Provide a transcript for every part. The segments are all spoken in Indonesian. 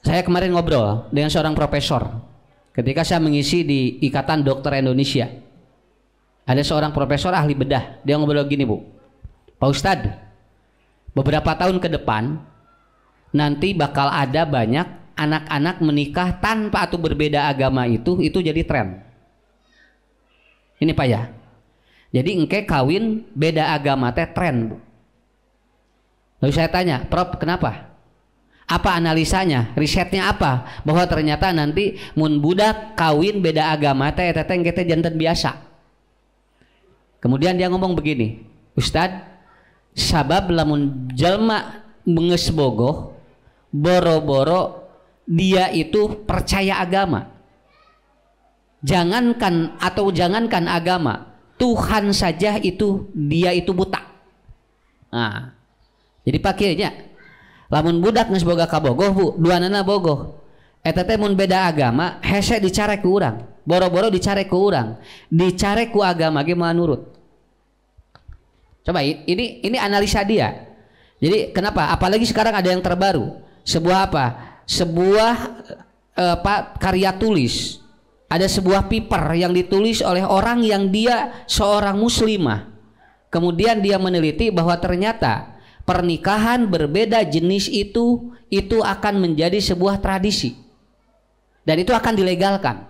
Saya kemarin ngobrol dengan seorang profesor ketika saya mengisi di Ikatan Dokter Indonesia. Ada seorang profesor ahli bedah, dia ngobrol gini, Bu, Pak Ustadz, beberapa tahun ke depan nanti bakal ada banyak anak-anak menikah tanpa atau berbeda agama, itu jadi tren. Ini Pak ya. Jadi engke kawin beda agama teh tren, Bu. Lalu saya tanya, Prof, kenapa? Apa analisanya? Risetnya apa? Bahwa ternyata nanti mun budak kawin beda agama teh eta teh engke teh janten biasa. Kemudian dia ngomong begini, Ustadz, sabab lamun jalma menges bogoh, boro-boro dia itu percaya agama. Jangankan agama, Tuhan saja itu dia itu buta. Nah, jadi pakainya, lamun budak geus boga ka bogoh, Bu, duanana bogoh. Eta teh mun beda agama, hese dicare ku urang. Boro-boro dicare ku urang. Dicare ku agama ge moal nurut. Coba ini analisa dia. Jadi kenapa? Apalagi sekarang ada yang terbaru. Sebuah apa? Sebuah karya tulis. Ada sebuah paper yang ditulis oleh orang yang dia seorang muslimah. Kemudian dia meneliti bahwa ternyata pernikahan berbeda jenis itu akan menjadi sebuah tradisi. Dan itu akan dilegalkan.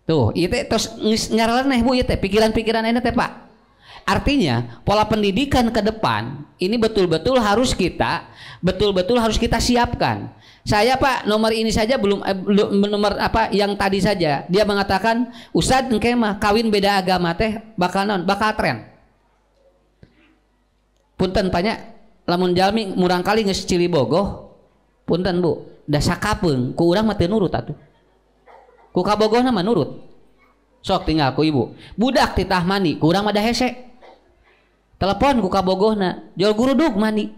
Tuh, itu terus nyaraneh, Bu, itu pikiran-pikiran ini teh, Pak. Artinya pola pendidikan ke depan ini betul-betul harus kita siapkan. Saya, Pak, nomor ini saja belum nomor apa yang tadi saja dia mengatakan, Ustadz engke mah kawin beda agama teh bakal tren. Punten banyak lamun jalmi murang kali geus cili bogoh, punten, Bu, da sakapeung ku urang mah teu nurut atuh. Ku kabogohna mah nurut. Sok tinggal ku ibu. Budak titah mani, ku urang mah da hese. Telepon ku kabogohna, jual gurudug mani.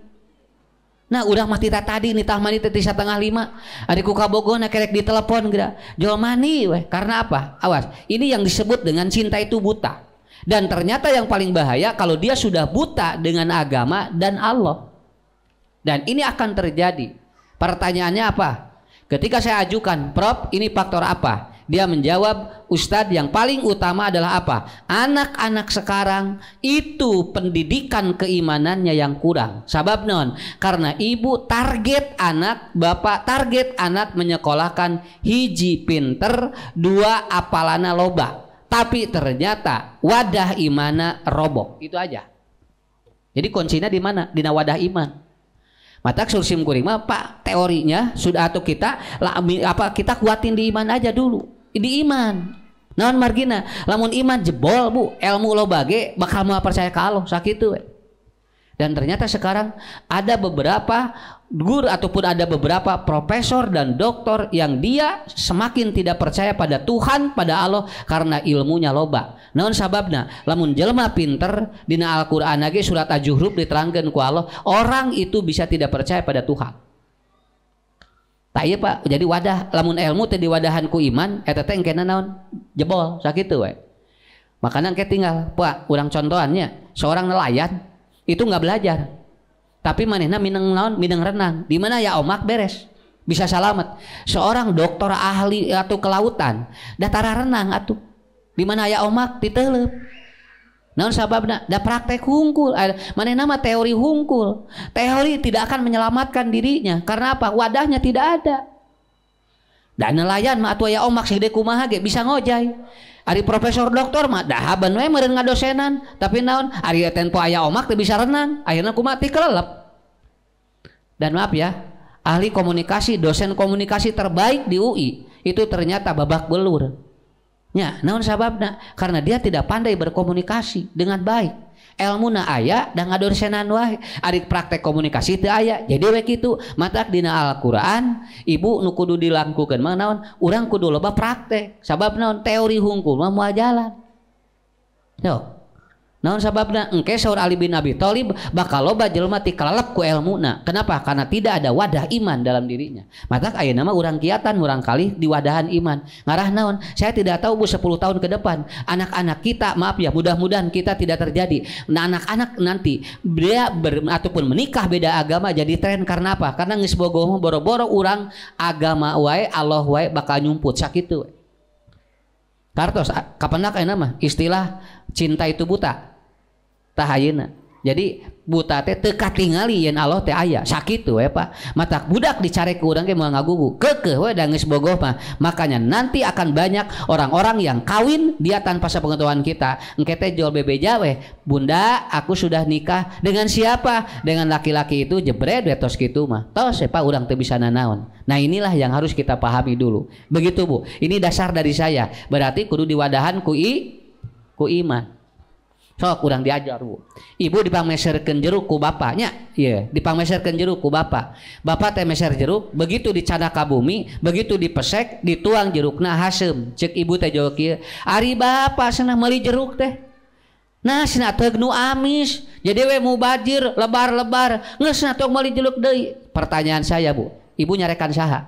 Nah, urang mah titah tadi nitah mani teh 4:30. Ari ku kabogohna kerek ditelepon geura, jual mani weh. Karena apa? Awas, ini yang disebut dengan cinta itu buta. Dan ternyata yang paling bahaya kalau dia sudah buta dengan agama dan Allah. Dan ini akan terjadi. Pertanyaannya apa? Ketika saya ajukan, Prof, ini faktor apa? Dia menjawab, Ustadz, yang paling utama adalah apa? Anak-anak sekarang itu pendidikan keimanannya yang kurang. Sabab non, karena ibu target anak, bapak target anak menyekolahkan hiji pinter, 2 apalana loba. Tapi ternyata wadah imana robok. Itu aja. Jadi kuncinya di mana? Di wadah iman. Mata sursim kuring mah, Pak, teorinya sudah atau kita kuatin di iman aja dulu. Di iman. Naon margina? Lamun iman jebol, Bu, ilmu lo bage bakal mau percaya ka Allah sakitu we. Dan ternyata sekarang ada beberapa guru ataupun ada beberapa profesor dan doktor yang dia semakin tidak percaya pada Tuhan, pada Allah karena ilmunya loba. Naon sababna? Lamun jelema pinter dina Al-Qur'an ge surat Az-Zukhruf diterangkeun ku Allah, orang itu bisa tidak percaya pada Tuhan. Tak iya, Pak, jadi wadah lamun ilmu teh diwadahan ku iman eta teh engkena naon? Jebol sakitu we. Makanya engke tinggal, Pak, urang contohannya seorang nelayan itu nggak belajar. Tapi manehna mineng naon? Mineng renang. Di mana ya omak beres. Bisa selamat. Seorang doktor ahli atau kelautan datara renang atuh. Di mana ya omak diteuleup. Naon sababna? Da praktek hungkul. Manehna mah teori hungkul. Teori tidak akan menyelamatkan dirinya. Karena apa? Wadahnya tidak ada. Dan nelayan mah atuh aya omak segede kumaha ge bisa ngojay. Ari profesor doktor mah dahaban we meureun ngadosenan, tapi naon? Ari tempo aya omak teu bisa renang, akhirna kumaha ti kelelep. Dan maaf ya, ahli komunikasi, dosen komunikasi terbaik di UI itu ternyata babak belur. Nya, naon sababna? Karena dia tidak pandai berkomunikasi dengan baik. Ilmuna aya dan ngadosenan wae. Ari praktek komunikasi teu aya. Jadi we kitu, matak dina Al-Qur'an, ibu nu kudu dilangkukeun mah naon? Urang kudu loba praktek. Sabab naon? Teori hungkul mah moal jalan. Tuh. Naon sababna? Engke saur Ali bin Abi Thalib bakal loba jelema ti kalalep ku ilmuna. Kenapa? Karena tidak ada wadah iman dalam dirinya. Maka ayeuna mah urang kiatan urang kali di wadahan iman. Ngarah naon? Saya tidak tahu Bu 10 tahun ke depan anak-anak kita, maaf ya, mudah-mudahan kita tidak terjadi. Nah, anak-anak nanti dia ataupun menikah beda agama jadi tren karena apa? Karena geus bogoh boro-boro urang agama wae Allah wae bakal nyumput sakitu. Kartos kapandak ayeuna mah istilah cinta itu buta. Tah ayeuna. Jadi buta teh teu katingali yen Allah teh aya. Sakitu we Pak. Mata budak dicari ke urang ge moal ngagugu. Keukeuh we da geus bogoh mah. Makanya nanti akan banyak orang-orang yang kawin dia tanpa sepengetahuan kita. Engke teh jual bebeja we. Bunda, aku sudah nikah dengan siapa? Dengan laki-laki itu jebret we tos kitu mah. Tos Pak urang teu bisa nanaon. Nah, inilah yang harus kita pahami dulu. Begitu Bu. Ini dasar dari saya. Berarti kudu diwadahan ku iman. Sok kurang diajar Bu. Ibu dipangmeserkeun jeruk ku bapaknya, iya, dipangmeserkeun jeruk ku bapak. Bapak teh meser jeruk, begitu dicana ka bumi, begitu dipesek, dituang jerukna hasem. Cek ibu teh jawab kieu, "Ari bapak cenah meuli jeruk teh." Nah, cenah teug nu amis, jadi we mubajir, lebar-lebar, geus cenah tong meuli jeruk deui. Pertanyaan saya Bu, ibu nyarekan saha?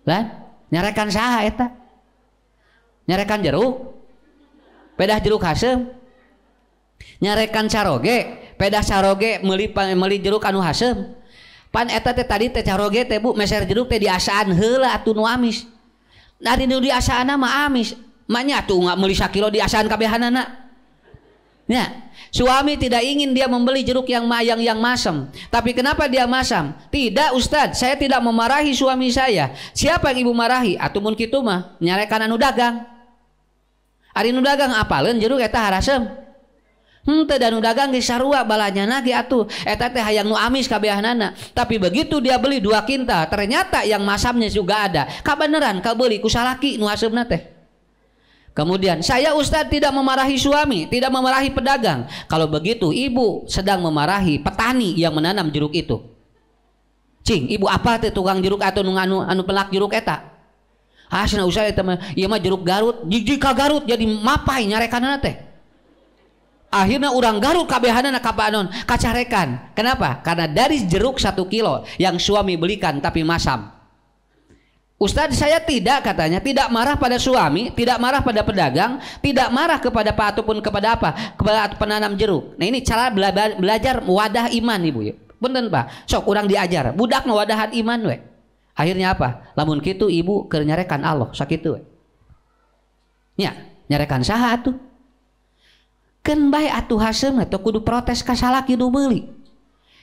Lah, nyarekan saha eta? Nyarekan jeruk? Pedah jeruk hasem, nyarekan caroge, pedah caroge meuli jeruk anu hasem. Pan eta teh tadi teh caroge teh Bu meser jeruk teh diasaan heula atuh nu amis. Dari nu diasaanna mah amis, maknya tuh nggak meuli sakilo diasaan kabehanana. Ya, suami tidak ingin dia membeli jeruk yang masam. Tapi kenapa dia masam? Tidak Ustadz, saya tidak memarahi suami saya. Siapa yang ibu marahi? Atuh mun kitu mah nyarekan anu dagang. Ari nu dagang apaleun jeruk eta harasem. Teu da nu dagang geus sarua balanyana ge atuh. Eta teh hayang nu amis kabehanana. Tapi begitu dia beli 2 kintal, ternyata yang masamnya juga ada. Kabeneran kabeuli ku salaki nu hasemna teh. Kemudian saya Ustadz tidak memarahi suami, tidak memarahi pedagang. Kalau begitu ibu sedang memarahi petani yang menanam jeruk itu. Cing, ibu apa teh tukang jeruk atau anu pelak jeruk eta? Cenah usah eta mah ieu mah jeruk Garut, jijik ka Garut jadi mapai nyarekanana teh. Akhirnya urang Garut kabehanana ka panon kacarekan. Kenapa? Karena dari jeruk 1 kilo yang suami belikan tapi masam. Ustadz saya tidak, katanya, tidak marah pada suami, tidak marah pada pedagang, tidak marah kepada Pak ataupun kepada apa? Kepada penanam jeruk. Nah, ini cara belajar wadah iman Ibu ya. Bener Pak. Sok urang diajar, budak mah wadahan iman we. Akhirnya apa? Lamun kitu ibu keur nyarekan Allah sakitu we. Nya, nyarekan saha atuh? Keun bae atuh hasem atuh kudu protes ka salaki nu meuli.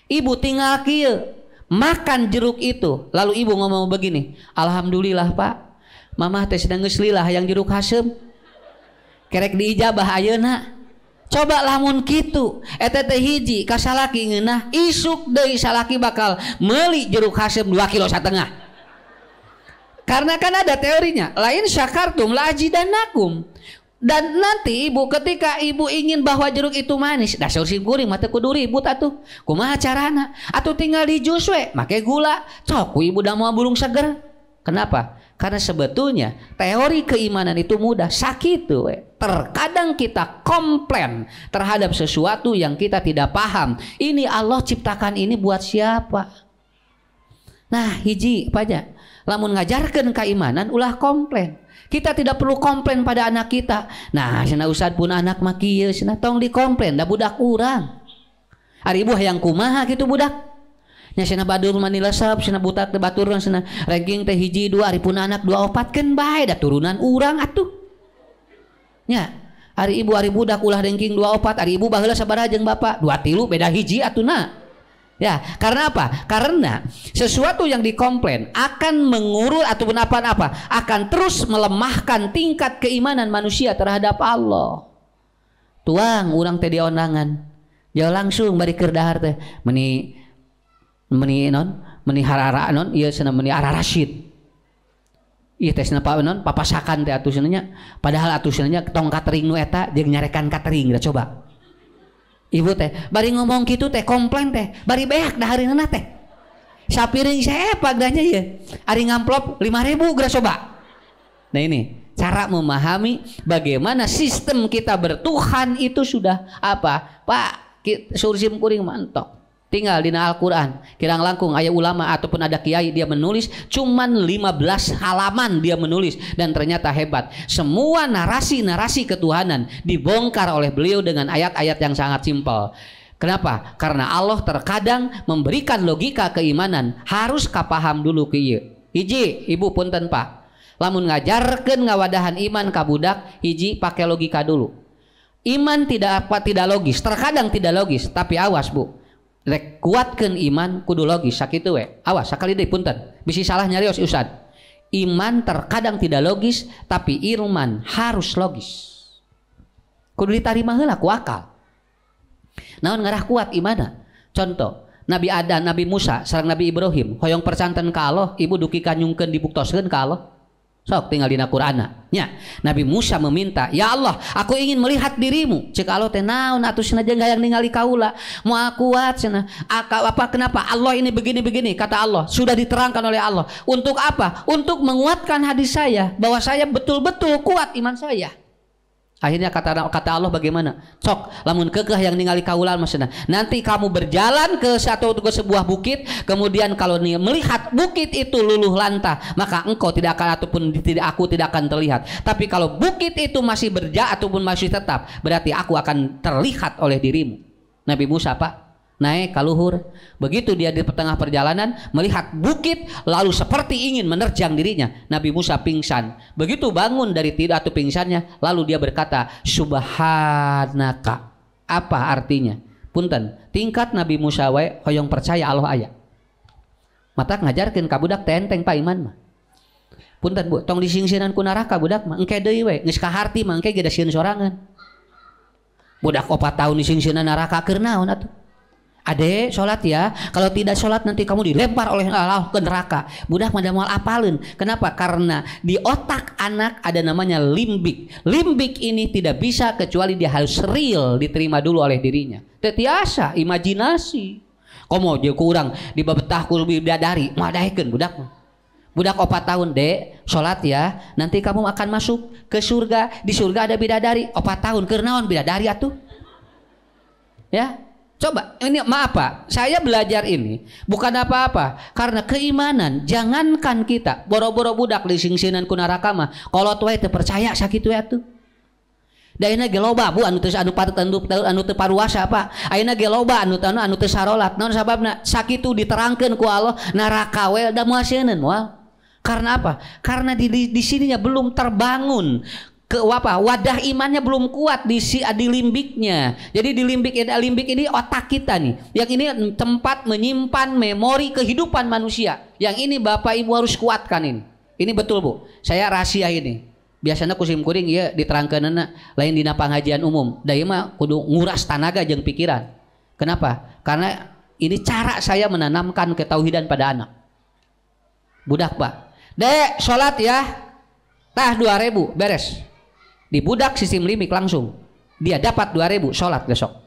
Ibu tinggal kieu, makan jeruk itu. Lalu ibu ngomong begini, "Alhamdulillah Pak, mamah teh sedang geus lillah hayang jeruk hasem. Kerek diijabah ayeuna." Coba lamun kitu, eta teh hiji ka salaki ngeunah, isuk deui salaki bakal meuli jeruk hasem 2,5 kilo. Karena kan ada teorinya, lain syakartum la ajidannakum. Dan nanti ibu ketika ibu ingin bahwa jeruk itu manis, dah saur sim kuring mah teu kudu ribut atuh. Kumaha carana? Atuh tinggal di jus we, make gula. Cok ku ibu da moal bulung seger. Kenapa? Karena sebetulnya teori keimanan itu mudah, sakitu we. Terkadang kita komplain terhadap sesuatu yang kita tidak paham. Ini Allah ciptakan ini buat siapa? Nah, hiji apa aja? Lamun ngajarkeun keimanan ulah komplain. Kita tidak perlu komplain pada anak kita. Nah, cenah Ustad pun anak mah kieu, cenah tong dikomplain da budak urang. Ari ibu hayang kumaha kitu budak? Nya cenah badur mani lesep, cenah budak teh batur cenah ranking teh hiji 2 ari pun anak 2 4 keun bae da turunan urang atuh. Nya, ari ibu ari budak ulah ranking 2 4, ari ibu baheula sabaraha jeung bapak? 2 3 beda hiji atuhna. Ya, karena apa? Karena sesuatu yang dikomplain akan mengurus ataupun apa-apa akan terus melemahkan tingkat keimanan manusia terhadap Allah. Tuang urang teh dionangan, jauh langsung bari keur dahar teh meni harara non, ieu cenah meni Ararasyid. Ieu teh cenah non papasakan teh atuh cenah nya. Padahal atuh cenah nya tong catering nu eta jeung nyarekan catering da coba. Ibu teh bari ngomong gitu teh komplain teh bari beak dahareunana teh sapiring saya pagdanya ya ari ngamplop 5.000 geura coba. Nah ini cara memahami bagaimana sistem kita bertuhan itu sudah apa Pak sursim kuring mantok. Tinggal di Al-Quran kirang langkung ayat ulama ataupun ada kiai dia menulis cuman 15 halaman dia menulis dan ternyata hebat. Semua narasi-narasi ketuhanan dibongkar oleh beliau dengan ayat-ayat yang sangat simpel. Kenapa? Karena Allah terkadang memberikan logika keimanan harus kapaham dulu kieu. Hiji ibu punten Pak, lamun ngajarkeun ngawadahan iman ka budak hiji pakai logika dulu. Iman tidak logis, terkadang tidak logis, tapi awas Bu. Rek kuatkeun iman kudu logis sakitu we. Awas sakali deui punten. Bisi salah nyarios Ustaz. Iman terkadang tidak logis, tapi iman harus logis. Kudu ditarima heula ku akal. Naon ngarah kuat imana? Contoh, Nabi Adam, Nabi Musa, sareng Nabi Ibrahim, hoyong percanten ka Allah, ibu duki kanyungkeun dibuktoskeun ka Allah. Sok tinggal dina Qur'ana. Nya, Nabi Musa meminta, "Ya Allah, aku ingin melihat dirimu." Cek Allah teh naon atuh sanajan hayang ningali kaula. Moal kuat cenah. Apa kenapa? Allah ini begini-begini kata Allah. Sudah diterangkan oleh Allah. Untuk apa? Untuk menguatkan hadis saya bahwa saya betul-betul kuat iman saya. Akhirnya kata Allah bagaimana? Sok lamun kekeh yang ningali kaula maksudna. Nanti kamu berjalan ke sebuah bukit, kemudian kalau melihat bukit itu luluh lantah, maka engkau tidak akan ataupun aku tidak akan terlihat. Tapi kalau bukit itu masih ataupun masih tetap, berarti aku akan terlihat oleh dirimu. Nabi Musa Pak naik ke luhur, begitu dia di tengah perjalanan melihat bukit lalu seperti ingin menerjang dirinya, Nabi Musa pingsan. Begitu bangun dari tidur atau pingsannya, lalu dia berkata subhanaka. Apa artinya? Punten, tingkat Nabi Musa wae hoyong percaya Allah aya. Mata ngajarkeun ka budak tenteng Pak iman mah. Punten Bu, tong disingsinan ku neraka budak mah engke deui we, geus ka harti mah engke ge da sieun sorangan. Budak 4 tahun disingsinan neraka keur naon atuh? Ade sholat ya, kalau tidak sholat nanti kamu dilempar oleh Allah ke neraka. Budak mah moal apaleun. Kenapa? Karena di otak anak ada namanya limbik. Limbik ini tidak bisa kecuali dia harus real diterima dulu oleh dirinya. Tetiasa imajinasi. Komo je kurang di babetah ku bidadari, madahekeun budak mah. Budak 4 tahun dek sholat ya, nanti kamu akan masuk ke surga. Di surga ada bidadari 4 tahun keur naon bidadari atuh? Ya. Coba ini maaf Pak, saya belajar ini bukan apa-apa karena keimanan. Jangankan kita boro-boro budak disingsinan ku neraka mah kolot wae teu percaya sakitu atuh. Da ayeuna ge loba Bu anu teu teu paruasa Pak. Ayeuna ge loba anu teu sarolat. Naon sababna? Sakitu diterangkeun ku Allah neraka we da moal seuneun moal. Karena apa? Karena di sininya belum terbangun wadah imannya belum kuat di limbiknya. Jadi di limbik ini otak kita nih. Yang ini tempat menyimpan memori kehidupan manusia. Yang ini Bapak Ibu harus kuatkan ini. Ini betul Bu. Saya rahasia ini. Biasanya kusim kuring ya diterangkeunna lain dina pangajian umum. Da ieu mah kudu nguras tenaga jeung pikiran. Kenapa? Karena ini cara saya menanamkan ketauhidan pada anak. Budak Pak. Dek, sholat ya. Tah 2000 beres. Di budak sistem limik langsung dia dapat 2000 sholat besok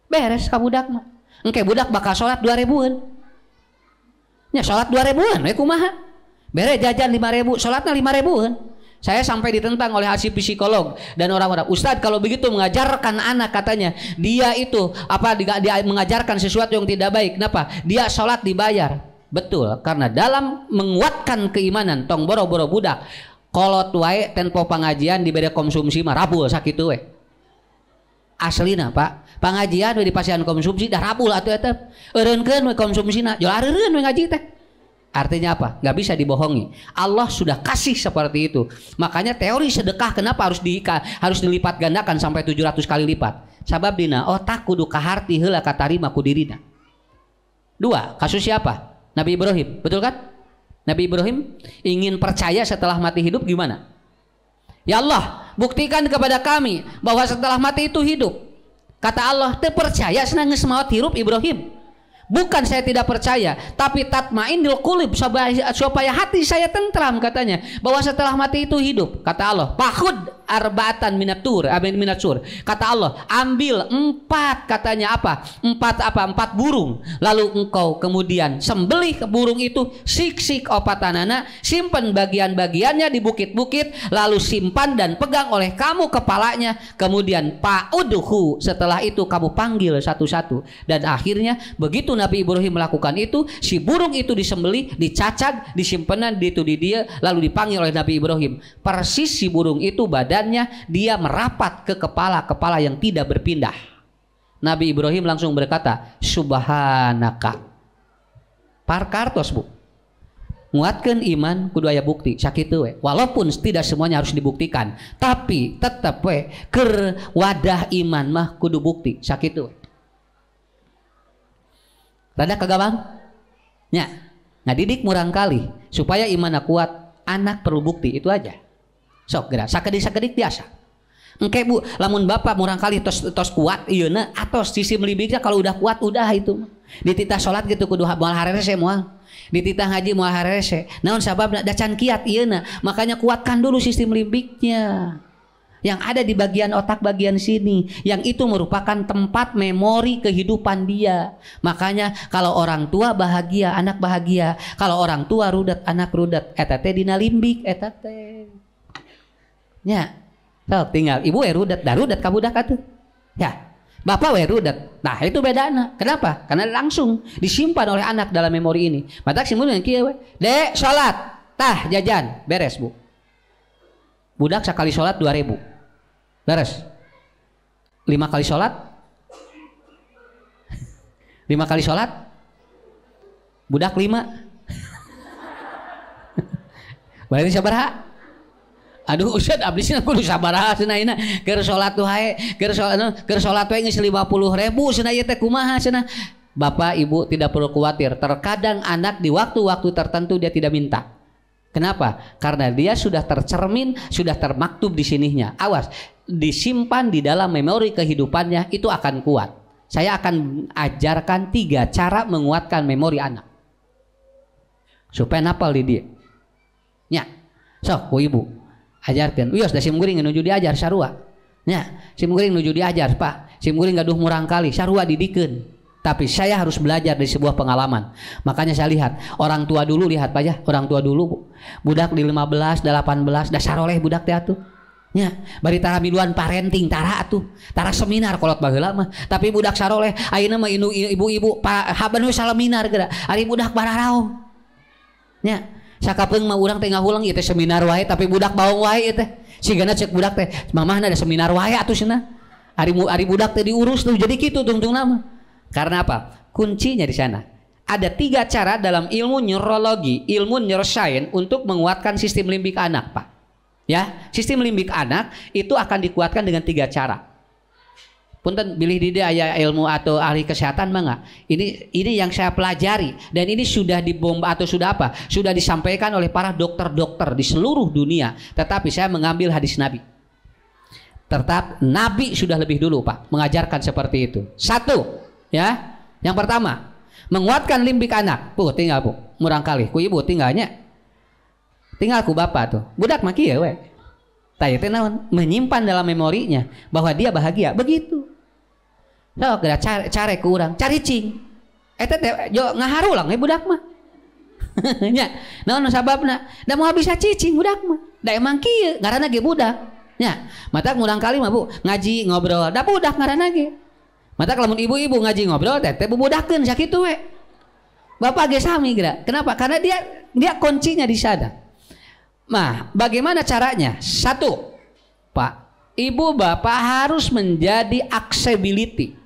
beres ka budak mah. Engke budak bakal sholat 2000-an nya sholat 2000-an we kumaha beres jajan 5000 sholatna 5000-an. Saya sampai ditentang oleh hasil psikolog dan orang-orang, Ustadz kalau begitu mengajarkan anak katanya dia itu dia mengajarkan sesuatu yang tidak baik. Kenapa? Dia sholat dibayar. Betul, karena dalam menguatkan keimanan tong boro-boro budak kolot wae tempo pengajian diberi konsumsi mah rabul sakitu we. Aslina Pak, pengajian we dipasihan konsumsi dah rabul atuh eta. Eureunkeun we konsumsina, jual areureun we ngaji teh. Artinya apa? Gak bisa dibohongi. Allah sudah kasih seperti itu. Makanya teori sedekah kenapa harus dilipat gandakan sampai 700 kali lipat? Sabab dina otak kudu kaharti heula katarima ku dirina. 2, kasus siapa? Nabi Ibrahim, betul kan? Nabi Ibrahim ingin percaya setelah mati hidup gimana? Ya Allah, buktikan kepada kami bahwa setelah mati itu hidup. Kata Allah, teu percaya senang geus maot hirup Ibrahim. Bukan saya tidak percaya, tapi tatmainul qulub supaya hati saya tentram katanya bahwa setelah mati itu hidup. Kata Allah, "Fakhud arba'atan minatur, minatsur. Kata Allah, ambil 4, katanya apa? 4 burung. Lalu engkau kemudian sembelih ke burung itu, siksik opatanana, simpan bagian-bagiannya di bukit-bukit, lalu simpan dan pegang oleh kamu kepalanya. Kemudian fa'udhu, setelah itu kamu panggil satu-satu. Dan akhirnya begitu Nabi Ibrahim melakukan itu, si burung itu disembelih, dicacag, disimpanan di dia, lalu dipanggil oleh Nabi Ibrahim. Persis si burung itu badannya dia merapat ke kepala yang tidak berpindah. Nabi Ibrahim langsung berkata, subhanaka. Parkartos bu, nguatkan iman kudu aya bukti sakitu we. Walaupun tidak semuanya harus dibuktikan, tapi tetap we keur wadah iman mah kudu bukti sakitu. Rada kagabang? Nya, ngadidik murang kali supaya imanna kuat, anak perlu bukti itu aja. Sok gerak sakedik biasa. Engke bu, lamun bapak murang kali tos kuat ieuna atos sisi melibiknya, kalau udah kuat udah itu. Dititah salat gitu kudu moal harerese moal. Dititah ngaji moal harerese. Naon sababna da can kiat ieuna. Makanya kuatkan dulu sistem limbiknya. Yang ada di bagian otak bagian sini, yang itu merupakan tempat memori kehidupan dia. Makanya kalau orang tua bahagia, anak bahagia. Kalau orang tua rudet, anak rudet. Eta teh dina limbik, eta teh. Nya, so, tinggal ibu rudet, da rudet ka budak atuh. Ya, bapak rudet. Nah, itu bedana. Kenapa? Karena langsung disimpan oleh anak dalam memori ini. Matak simpen yang kieu we. Dek, salat. Tah, jajan, beres, Bu. Budak sekali salat 2.000. Beres. 5 kali sholat 5 kali sholat budak 5 berarti sabaraha? Aduh Ustad abdisna kudu sabaraha cenah ayeuna keur sholat tuh hae keur sholat we geus 50.000 cenah ieu teh kumaha cenah. Bapak Ibu tidak perlu khawatir, terkadang anak di waktu-waktu tertentu dia tidak minta. Kenapa? Karena dia sudah tercermin, sudah termaktub di sininya. Awas, disimpan di dalam memori kehidupannya, itu akan kuat. Saya akan ajarkan 3 cara menguatkan memori anak supaya napal di dia. Nya, sok ku ibu ajarkan. Wios da sim guring nuju diajar sarua. Nya, sim guring nuju diajar, Pak. Sim guring gaduh murang kali, sarua didikeun. Tapi saya harus belajar dari sebuah pengalaman. Makanya saya lihat orang tua dulu, lihat Pak ya, orang tua dulu budak di 15, 18 dasar oleh budak teh atuh. Nya, bari tara miluan parenting tara atuh. Tara seminar kolot baheula mah. Tapi budak saroleh ayeuna mah ibu-ibu haban we seminar geura. Ari budak bararaong. Nya, sakapeung mah urang teh ngahulang ieu teh seminar wae tapi budak baong wae ieu teh. Sigana cek budak teh, mamahna ada seminar wae atuh cenah. Ari budak teh diurus tuh jadi kitu tungtungna mah. Karena apa? Kuncinya di sana. Ada 3 cara dalam ilmu neurologi, ilmu neuroscience untuk menguatkan sistem limbik anak, Pak. Ya, sistem limbik anak itu akan dikuatkan dengan 3 cara. Punten bilih di dia aya ilmu atau ahli kesehatan mah enggak. Ini yang saya pelajari dan ini sudah dibomba atau sudah apa? Sudah disampaikan oleh para dokter-dokter di seluruh dunia. Tetapi saya mengambil hadis Nabi. Tetap Nabi sudah lebih dulu, Pak, mengajarkan seperti itu. 1, ya, yang pertama menguatkan limbik anak. Tinggal Bu, murang kali ku ibu tinggalnya, tinggal ku bapak tuh. Budak mah kieu we. Tah teh naon? Menyimpan dalam memorinya bahwa dia bahagia. Begitu. So, geura care ku urang, caricing. Eta teh jo ngaharulang budak mah. Nya, naon sababna? Da moal bisa cicing budak mah. Da emang kieu ngaranna ge budak. Nya, matak murang kali mah Bu, ngaji ngobrol. Da budak ngaranna ge. Mata lamun ibu-ibu ngaji ngobrol teh bubudakeun sakitu we. Bapak ge sami geura. Kenapa? Karena dia kuncinya di sana. Nah, bagaimana caranya? 1, Pak, Ibu Bapak harus menjadi accessibility.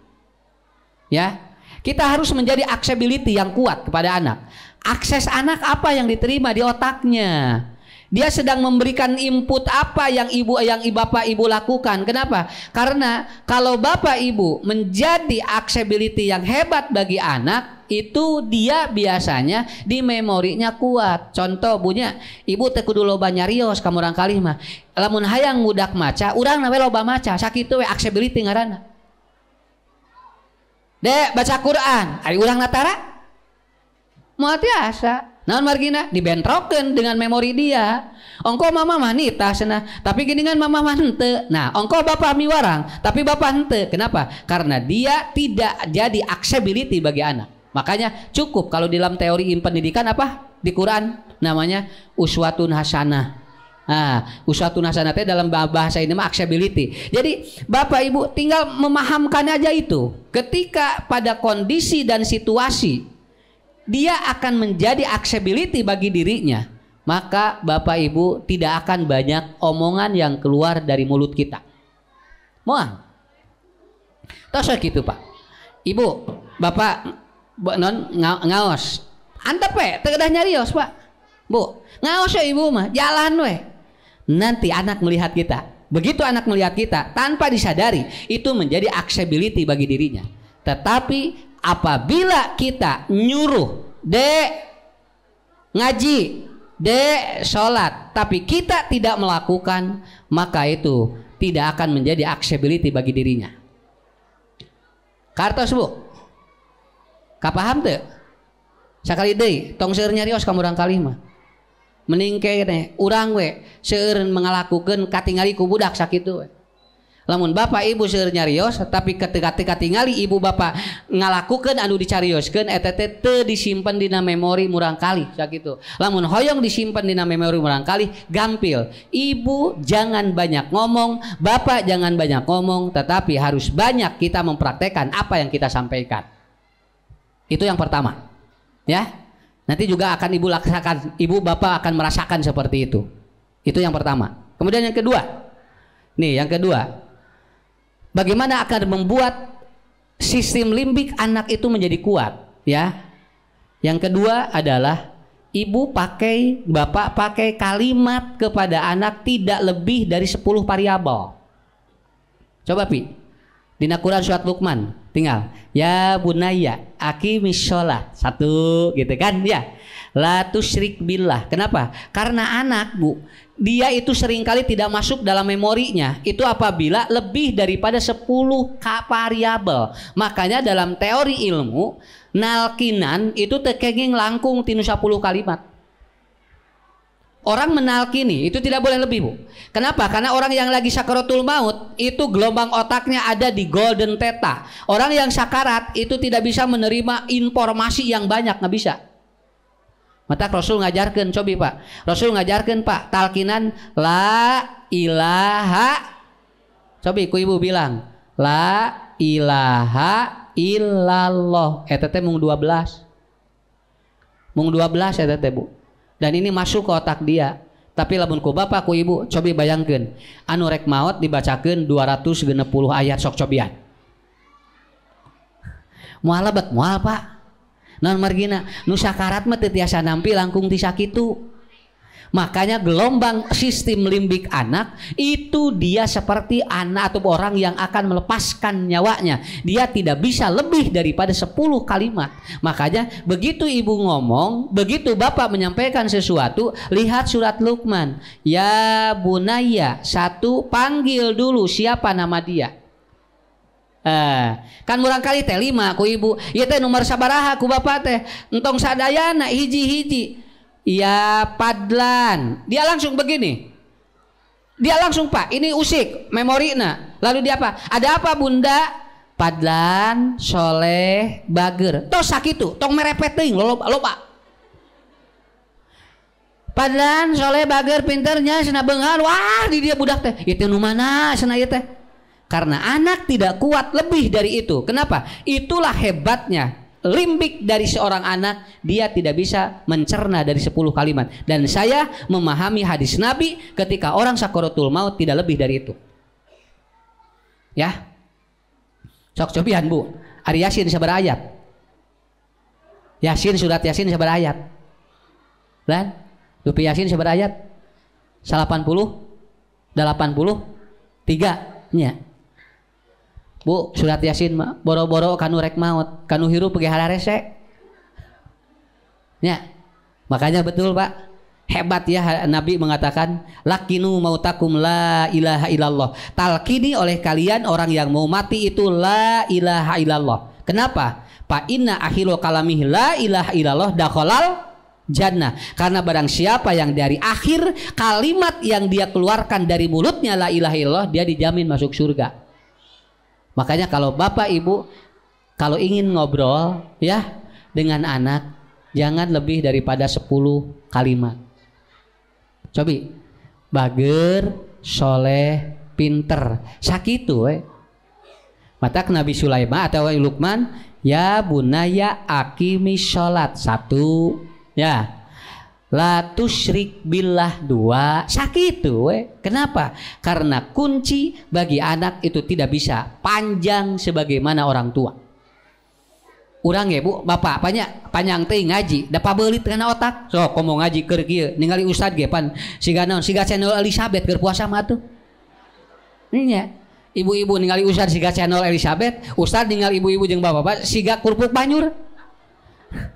Ya. Kita harus menjadi accessibility yang kuat kepada anak. Akses anak apa yang diterima di otaknya. Dia sedang memberikan input apa yang bapak ibu lakukan. Kenapa? Karena kalau bapak ibu menjadi accessibility yang hebat bagi anak, itu dia biasanya di memorinya kuat. Contoh punya ibu teh kudu loba nyarios ka murang kali mah. Lamun hayang budak maca, urang we loba maca, sakitu we accessibility ngaranna. Dek baca Quran, ari urang natara? Moal tiasa. Naon margina dibentrokeun dengan memori dia. Ongko mama mah nita cenah, tapi geuningan mama mah henteu. Nah, ongko bapak miwarang, tapi bapak henteu. Kenapa? Karena dia tidak jadi accessibility bagi anak. Makanya cukup kalau dalam teori pendidikan apa? Di Quran namanya uswatun hasanah. Nah, uswatun hasanah teh dalam bahasa ini mah accessibility. Jadi bapak ibu tinggal memahamkan aja itu. Ketika pada kondisi dan situasi dia akan menjadi accessibility bagi dirinya, maka bapak ibu tidak akan banyak omongan yang keluar dari mulut kita. Moal. Tos gitu pak. Ibu, bapak non ngaos. Antep we, teu kedah nyarios pak. Bu, ngaos ya ibu mah, jalan we. Nanti anak melihat kita. Begitu anak melihat kita, tanpa disadari itu menjadi accessibility bagi dirinya. Tetapi apabila kita nyuruh dek ngaji, dek sholat, tapi kita tidak melakukan, maka itu tidak akan menjadi accessibility bagi dirinya. Kartos bu, kapaham tuh? Sakali deui, tong seueur nyarios ka murang kali mah. Mending kene urang we seueur mengalakukeun katingali ku budak sakitu we. Lamun bapak ibu seueur nyarios tapi ketika tingali ibu bapak ngalakukeun anu dicarioskeun eta teh teu disimpen dina memori murang kali sakitu. Lamun hoyong disimpen dina memori murang kali gampil. Ibu jangan banyak ngomong, bapak jangan banyak ngomong, tetapi harus banyak kita mempraktekkan apa yang kita sampaikan. Itu yang pertama. Ya. Nanti juga akan ibu laksanakan, ibu bapak akan merasakan seperti itu. Itu yang pertama. Kemudian yang kedua. Nih, yang kedua. Bagaimana akan membuat sistem limbik anak itu menjadi kuat, ya? Yang kedua adalah ibu pakai, bapak pakai kalimat kepada anak tidak lebih dari 10 variabel. Coba pi. Dina Quran surat Luqman tinggal ya bunayya aqimis sholat, satu gitu kan ya, la tusyrik billah. Kenapa? Karena anak bu, dia itu seringkali tidak masuk dalam memorinya itu apabila lebih daripada 10 variabel. Makanya dalam teori ilmu nalkinan itu tekenging langkung tinu 10 kalimat. Orang menalkini itu tidak boleh lebih bu. Kenapa? Karena orang yang lagi sakaratul maut itu gelombang otaknya ada di golden theta. Orang yang sakarat itu tidak bisa menerima informasi yang banyak, nggak bisa. Mata Rasul ngajarkan, cobi pak. Rasul ngajarkan pak talkinan la ilaha. Cobi ku ibu bilang la ilaha illallah. Eta teh mung 12. Mung 12 eta teh bu. Dan ini masuk ke otak dia. Tapi lamun ku bapak ku ibu cobi bayangkeun anu rek maot dibacakeun 260 ayat sok cobian. Moal lebet moal pak. Naon margina nu sakarat mah teu tiasa nampi langkung ti sakitu. Makanya gelombang sistem limbik anak itu dia seperti anak atau orang yang akan melepaskan nyawanya. Dia tidak bisa lebih daripada 10 kalimat. Makanya begitu ibu ngomong, begitu bapak menyampaikan sesuatu, lihat surat Luqman. Ya bunayya, satu panggil dulu siapa nama dia. Kan murang kali teh 5 ku ibu. Ieu teh nomor sabaraha ku bapak teh. Entong sadayana hiji-hiji. Ya Padlan, dia langsung begini, dia langsung pak, ini usik memori nah, lalu dia apa? Ada apa bunda? Padlan, Soleh, Bager, tos sakitu, tong merepet ting, loba. Padlan, Soleh, Bager, pinternya, sena benghar, wah di dia budak teh, itu nu mana, sena ieu teh. Karena anak tidak kuat lebih dari itu. Kenapa? Itulah hebatnya. Limbik dari seorang anak, dia tidak bisa mencerna dari 10 kalimat. Dan saya memahami hadis Nabi ketika orang sakaratul maut tidak lebih dari itu. Ya. Sok cobian bu, Ari Yasin sabar ayat. Yasin surat Yasin sabar ayat. Dan Lupi Yasin sabar ayat. 80 83 nya. Bu, surat Yasin mah boro-boro kanu rek maut, kanu hirup ge hararese. Ya. Makanya betul, Pak. Hebat ya Nabi mengatakan, "Lakinu mautakum la ilaha illallah." Talkini oleh kalian orang yang mau mati itu la ilaha illallah. Kenapa? Fa inna akhiru kalamih la ilaha illallah dakhalal jannah. Karena barang siapa yang dari akhir kalimat yang dia keluarkan dari mulutnya la ilaha illallah, dia dijamin masuk surga. Makanya kalau bapak ibu kalau ingin ngobrol ya dengan anak, jangan lebih daripada 10 kalimat. Cobi bager, soleh, pinter, sakitu mata Nabi Sulaiman atau Luqman, ya bunaya akimi sholat 1, ya la tusyrik billah 2, sakitu Kenapa? Karena kunci bagi anak itu tidak bisa panjang sebagaimana orang tua. Urang ya bu, bapak panjang teh ngaji, dapat beulit kana otak. So komo ngaji keur kieu, ningali ustad ge pan siga naon, siga channel Elizabeth keur puasa mah tuh. Nya. Ibu-ibu ningali ustad siga channel Elizabeth, ustad ningali ibu-ibu jeung bapak-bapak siga kurpuk banyur.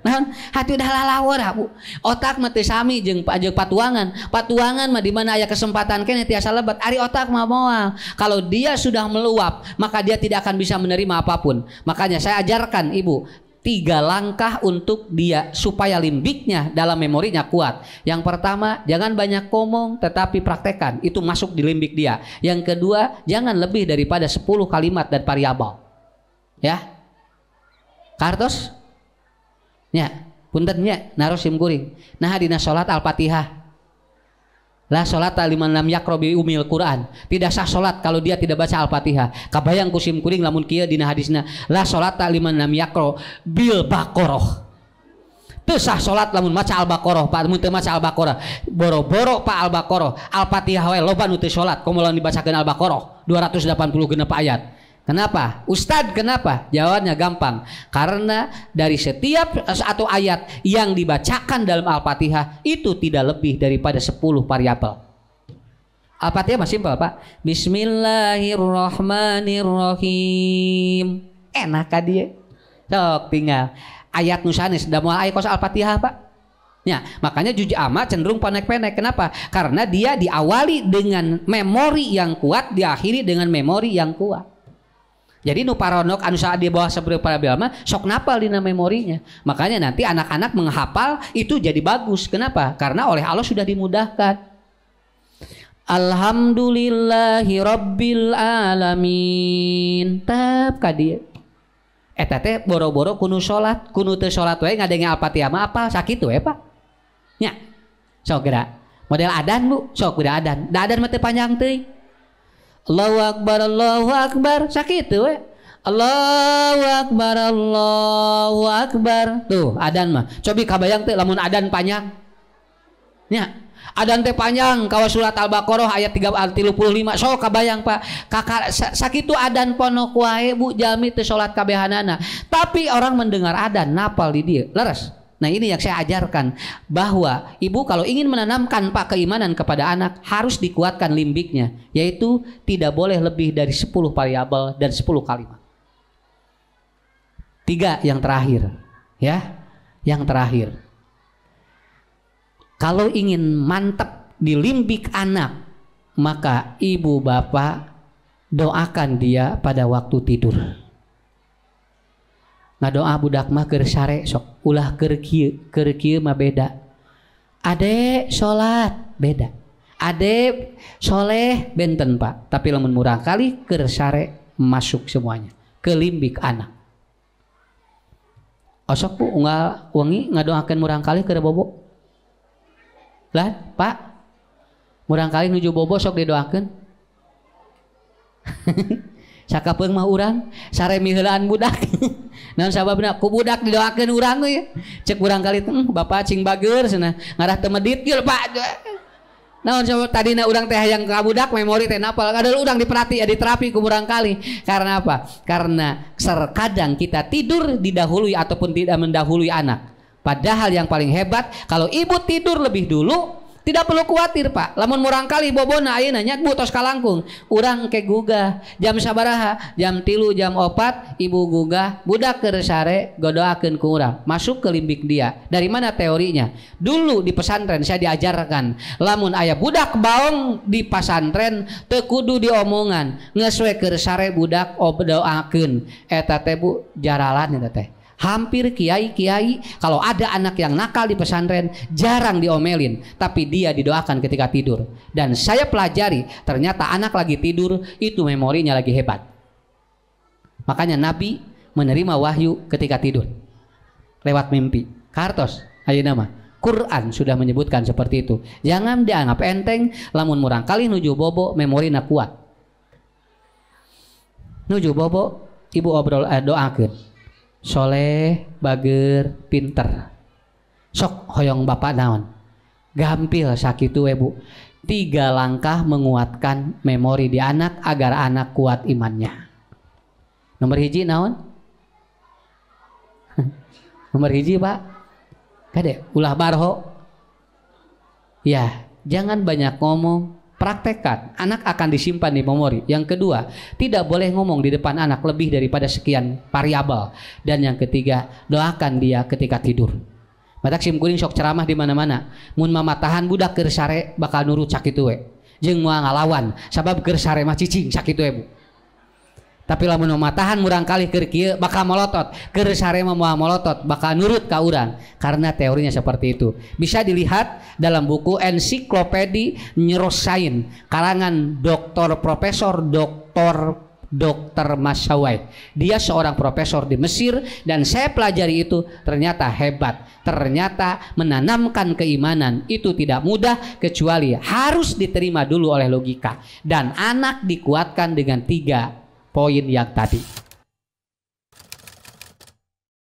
Naon? Hati udah lalawar bu. Otak mah teu sami jeung patuangan. Patuangan mah di mana aya kesempatan keneh tiasa lebat. Ari otak mah moal. Kalau dia sudah meluap, maka dia tidak akan bisa menerima apapun. Makanya saya ajarkan ibu 3 langkah untuk dia supaya limbiknya dalam memorinya kuat. Yang pertama, jangan banyak ngomong tetapi praktekkan, itu masuk di limbik dia. Yang kedua, jangan lebih daripada 10 kalimat dan variabel. Ya. Kartos? Ya, punten nya naros sim kuring. Nah dina salat Al-Fatihah. La salata liman lam yaqra bi umil Quran. Tidak sah salat kalau dia tidak baca Al-Fatihah. Kabayang kusim kuring lamun kieu dina hadisna la salata liman lam yaqra bil Baqarah. Teu sah salat lamun maca Al-Baqarah, Pak mun teu maca Al-Baqarah. Boro-boro Pak Al-Baqarah, Al-Fatihah we loba nu teu salat, komo lamun dibacakeun Al-Baqarah 286 ayat. Kenapa? Ustadz kenapa? Jawabannya gampang. Karena dari setiap satu ayat yang dibacakan dalam Al-Fatihah itu tidak lebih daripada 10 variabel. Al-Fatihah masih simpel Pak. Bismillahirrahmanirrahim. Enak kan dia? Sok tinggal ayat nusanis da moal aya kos Al-Fatihah Pak. Ya, makanya juz amma cenderung pendek-pendek. Kenapa? Karena dia diawali dengan memori yang kuat, diakhiri dengan memori yang kuat. Jadi nu paronok anu saat di bawah seberapa parabil mah sok napal dina memorinya. Makanya nanti anak-anak menghafal itu jadi bagus. Kenapa? Karena oleh Allah sudah dimudahkan. Alhamdulillahi rabbil alamin. Tap ka dieu. Eta teh boro-boro kudu salat, kudu teu salat we ngadenge Al-Fatihah mah apal sakitu we Pak. Nya. Sok geura. Model adan Bu, sok geura adan. Da adan mah teu panjang teuing. Allahu Akbar sakitu we. Allahu Akbar. Tuh adan mah. Cobi kabayang teh lamun adan panjang. Nya. Adan teh panjang kawa surat Al-Baqarah ayat 35. So kabayang Pak. Kakak sakitu adan ponok wae Bu jalmi teu salat kabehanana. Tapi orang mendengar adan napal di dieu. Leres. Nah ini yang saya ajarkan, bahwa ibu kalau ingin menanamkan Pak keimanan kepada anak harus dikuatkan limbiknya, yaitu tidak boleh lebih dari 10 variabel dan 10 kalimat. 3 yang terakhir, ya, yang terakhir. Kalau ingin mantap di limbik anak, maka ibu bapak doakan dia pada waktu tidur. Ngadoa budak mah keur sare sok ulah keur kieu mah beda. Ade salat beda. Ade soleh benten Pak. Tapi lamun murang kali keur sare masuk semuanya ke limbik anak. Osok Bu unggal wengi ngadoakeun murang kali keur bobo. Lah Pak. Murang kali nuju bobo sok didoakeun. Sakapeung mah urang sare miheulaan budak. Naon sababna ku budak didoakeun urang we. Cek urang kali bapak cing bager cenah ngarah teu medit geul Pak. Naon sabab tadina urang teh hayang ka budak memori teh napal kadal urang diperhati diterapi ku urang kali. Karena apa? Karena terkadang kita tidur didahului ataupun tidak mendahului anak. Padahal yang paling hebat kalau ibu tidur lebih dulu, tidak perlu khawatir Pak. Lamun murang kali bobona ayeuna nya Bu tos kalangkung. Urang ke gugah jam sabaraha? Jam 3 jam 4 ibu gugah budak keur sare godoakeun ku urang. Masuk ke limbik dia. Dari mana teorinya? Dulu di pesantren saya diajarkan lamun aya budak baong di pesantren teu kudu diomongan. Geus we keur sare budak doakeun. Eta teh Bu jaralan eta teh. Hampir kiai-kiai kalau ada anak yang nakal di pesantren jarang diomelin, tapi dia didoakan ketika tidur. Dan saya pelajari ternyata anak lagi tidur itu memorinya lagi hebat. Makanya Nabi menerima wahyu ketika tidur lewat mimpi. Kartos ayeuna mah Quran sudah menyebutkan seperti itu. Jangan dianggap enteng, lamun murang kali nuju bobo memorina kuat. Nuju bobo ibu obrol doakeun. Soleh, bager, pinter. Sok hoyong bapak naon. Gampil sakitu we Bu. 3 langkah menguatkan memori di anak agar anak kuat imannya. Nomor hiji naon? Nomor hiji Pak. Kade ulah barho. Ya, jangan banyak ngomong, praktekkan. Anak akan disimpan di memori. Yang kedua, tidak boleh ngomong di depan anak lebih daripada sekian variabel. Dan yang ketiga, doakan dia ketika tidur. Batak sim kuring sok ceramah di mana-mana. Mun mama tahan budak keur sare bakal nurut sakitu we. Jeung moal ngalawan sabab keur sare mah cicing sakitu we Bu. Tapi lamun matahan murang kali keur kieu bakal molotot, keur sare mah moal molotot bakal nurut ka urang karena teorinya seperti itu. Bisa dilihat dalam buku Ensiklopedi Neuroscience karangan Dr. Masawai. Dia seorang profesor di Mesir dan saya pelajari itu ternyata hebat. Ternyata menanamkan keimanan itu tidak mudah kecuali harus diterima dulu oleh logika dan anak dikuatkan dengan 3 poin yang tadi.